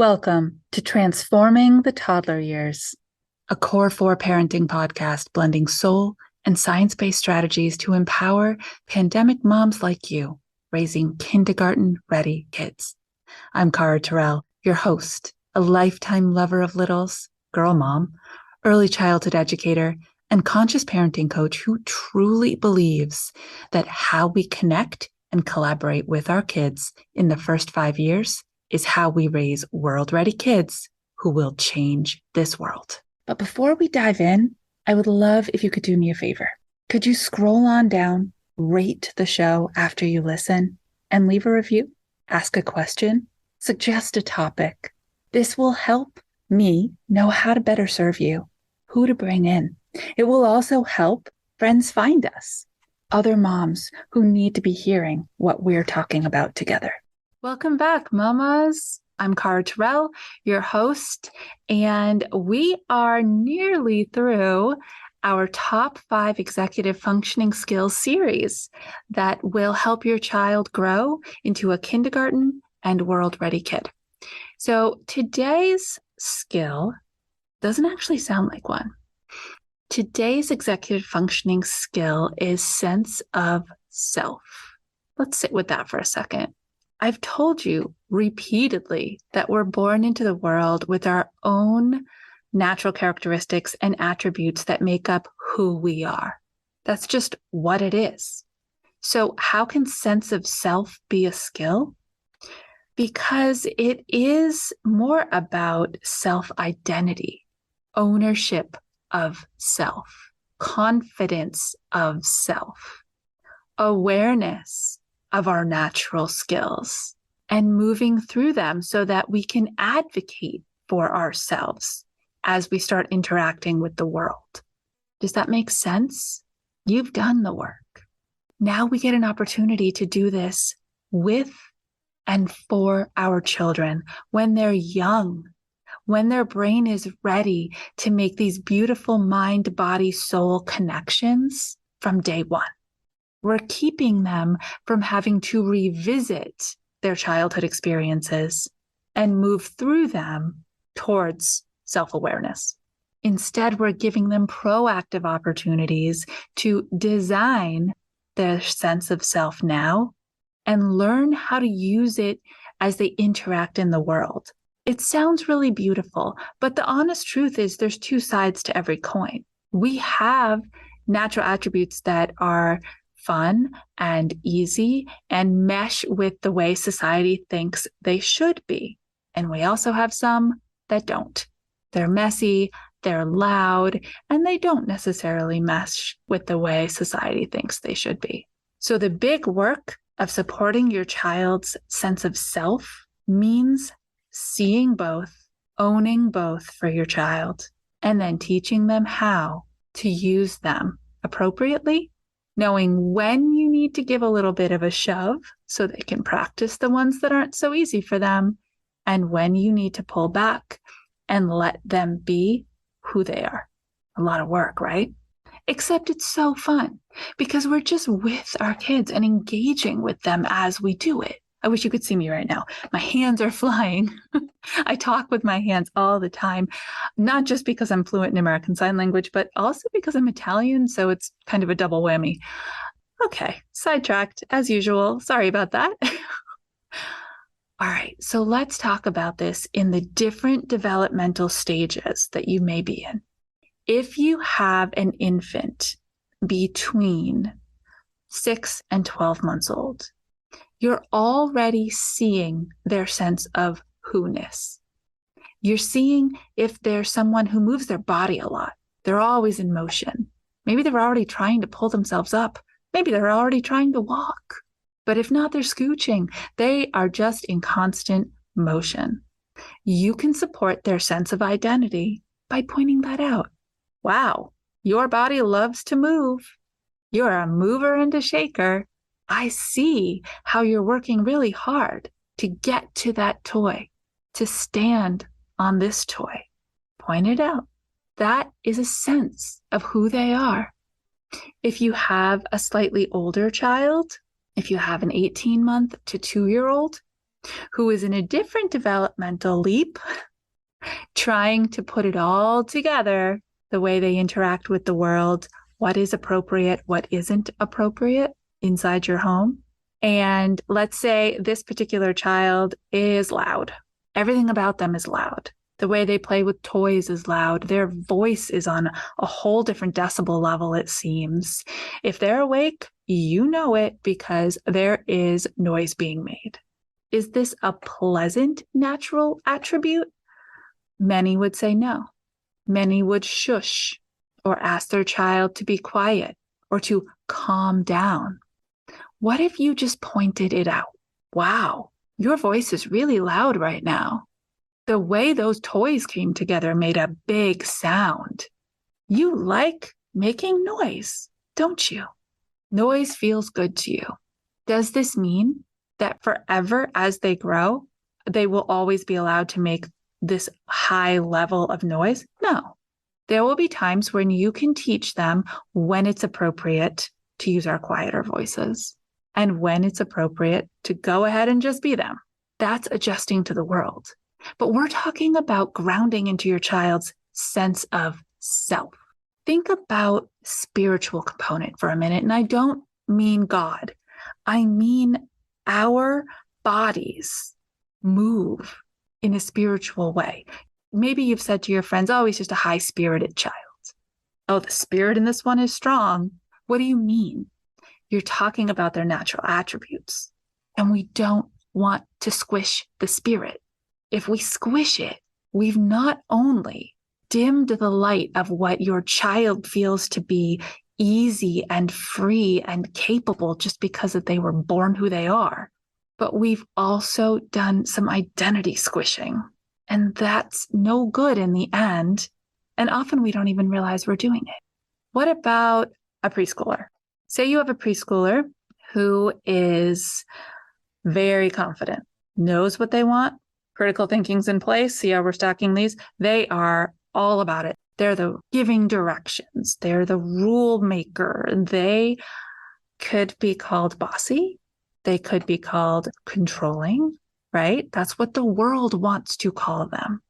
Welcome to Transforming the Toddler Years, a Core 4 parenting podcast blending soul and science-based strategies to empower pandemic moms like you, raising kindergarten-ready kids. I'm Cara Tyrrell, your host, a lifetime lover of littles, girl mom, early childhood educator, and conscious parenting coach who truly believes that how we connect and collaborate with our kids in the first 5 years is how we raise world-ready kids who will change this world. But before we dive in, I would love if you could do me a favor. Could you scroll on down, rate the show after you listen, and leave a review, ask a question, suggest a topic. This will help me know how to better serve you, who to bring in. It will also help friends find us, other moms who need to be hearing what we're talking about together. Welcome back, mamas. I'm Cara Tyrrell, your host, and we are nearly through our top 5 executive functioning skills series that will help your child grow into a kindergarten and world-ready kid. So today's skill doesn't actually sound like one. Today's executive functioning skill is sense of self. Let's sit with that for a second. I've told you repeatedly that we're born into the world with our own natural characteristics and attributes that make up who we are. That's just what it is. So how can sense of self be a skill? Because it is more about self-identity, ownership of self, confidence of self, awareness of our natural skills, and moving through them so that we can advocate for ourselves as we start interacting with the world. Does that make sense? You've done the work. Now we get an opportunity to do this with and for our children when they're young, when their brain is ready to make these beautiful mind, body, soul connections from day one. We're keeping them from having to revisit their childhood experiences and move through them towards self-awareness. Instead, we're giving them proactive opportunities to design their sense of self now and learn how to use it as they interact in the world. It sounds really beautiful, but the honest truth is there's 2 sides to every coin. We have natural attributes that are fun and easy and mesh with the way society thinks they should be. And we also have some that don't. They're messy, they're loud, and they don't necessarily mesh with the way society thinks they should be. So the big work of supporting your child's sense of self means seeing both, owning both for your child, and then teaching them how to use them appropriately, knowing when you need to give a little bit of a shove so they can practice the ones that aren't so easy for them, and when you need to pull back and let them be who they are. A lot of work, right? Except it's so fun because we're just with our kids and engaging with them as we do it. I wish you could see me right now. My hands are flying. I talk with my hands all the time, not just because I'm fluent in American Sign Language, but also because I'm Italian, so it's kind of a double whammy. Okay, sidetracked as usual. Sorry about that. All right, so let's talk about this in the different developmental stages that you may be in. If you have an infant between 6 and 12 months old, you're already seeing their sense of who-ness. You're seeing if there's someone who moves their body a lot. They're always in motion. Maybe they're already trying to pull themselves up. Maybe they're already trying to walk. But if not, they're scooching. They are just in constant motion. You can support their sense of identity by pointing that out. Wow, your body loves to move. You're a mover and a shaker. I see how you're working really hard to get to that toy, to stand on this toy. Point it out. That is a sense of who they are. If you have a slightly older child, if you have an 18-month to 2-year-old, who is in a different developmental leap, trying to put it all together, the way they interact with the world, what is appropriate, what isn't appropriate inside your home. And let's say this particular child is loud. Everything about them is loud. The way they play with toys is loud. Their voice is on a whole different decibel level, it seems. If they're awake, you know it because there is noise being made. Is this a pleasant natural attribute? Many would say no. Many would shush or ask their child to be quiet or to calm down. What if you just pointed it out? Wow, your voice is really loud right now. The way those toys came together made a big sound. You like making noise, don't you? Noise feels good to you. Does this mean that forever as they grow, they will always be allowed to make this high level of noise? No. There will be times when you can teach them when it's appropriate to use our quieter voices and when it's appropriate to go ahead and just be them. That's adjusting to the world. But we're talking about grounding into your child's sense of self. Think about spiritual component for a minute. And I don't mean God. I mean our bodies move in a spiritual way. Maybe you've said to your friends, oh, he's just a high-spirited child. Oh, the spirit in this one is strong. What do you mean? You're talking about their natural attributes. And we don't want to squish the spirit. If we squish it, we've not only dimmed the light of what your child feels to be easy and free and capable just because that they were born who they are, but we've also done some identity squishing. And that's no good in the end. And often we don't even realize we're doing it. What about a preschooler? Say you have a preschooler who is very confident, knows what they want, critical thinking's in place. See how we're stacking these? They are all about it. They're the giving directions. They're the rule maker. They could be called bossy. They could be called controlling, right? That's what the world wants to call them.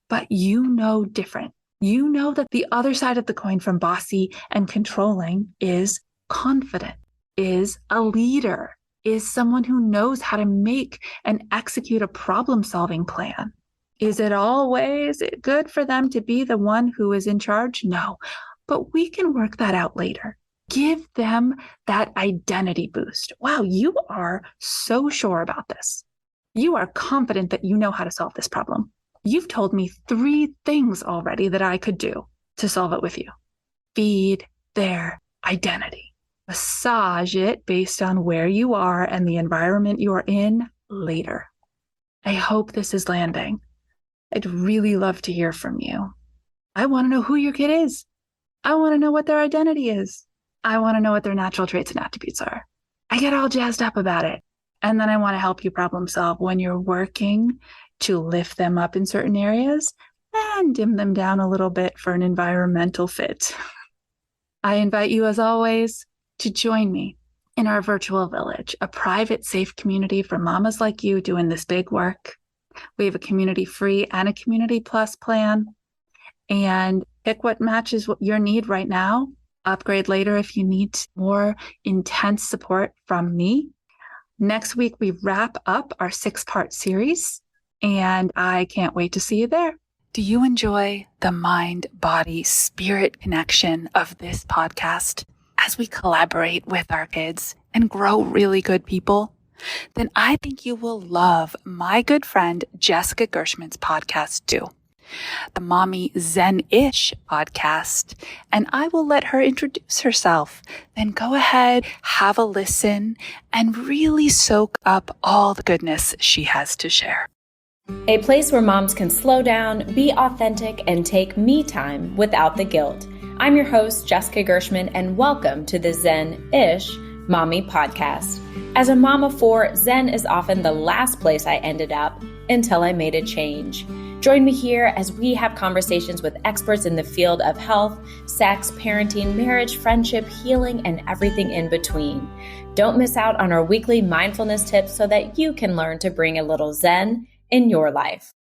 But you know different. You know that the other side of the coin from bossy and controlling is confident, is a leader, is someone who knows how to make and execute a problem-solving plan. Is it always good for them to be the one who is in charge? No, but we can work that out later. Give them that identity boost. Wow, you are so sure about this. You are confident that you know how to solve this problem. You've told me 3 things already that I could do to solve it with you. Feed their identity. Massage it based on where you are and the environment you're in later. I hope this is landing. I'd really love to hear from you. I want to know who your kid is. I want to know what their identity is. I want to know what their natural traits and attributes are. I get all jazzed up about it. And then I want to help you problem solve when you're working to lift them up in certain areas and dim them down a little bit for an environmental fit. I invite you, as always, to join me in our virtual village, a private, safe community for mamas like you doing this big work. We have a community free and a community plus plan. And pick what matches what your need right now. Upgrade later if you need more intense support from me. Next week, we wrap up our 6-part series, and I can't wait to see you there. Do you enjoy the mind, body, spirit connection of this podcast as we collaborate with our kids and grow really good people? Then I think you will love my good friend Jessica Gershman's podcast too, the Mommy Zen-ish podcast, and I will let her introduce herself. Then go ahead, have a listen, and really soak up all the goodness she has to share. A place where moms can slow down, be authentic, and take me time without the guilt. I'm your host, Jessica Gershman, and welcome to the Zen-ish Mommy Podcast. As a mom of 4, Zen is often the last place I ended up until I made a change. Join me here as we have conversations with experts in the field of health, sex, parenting, marriage, friendship, healing, and everything in between. Don't miss out on our weekly mindfulness tips so that you can learn to bring a little Zen in your life.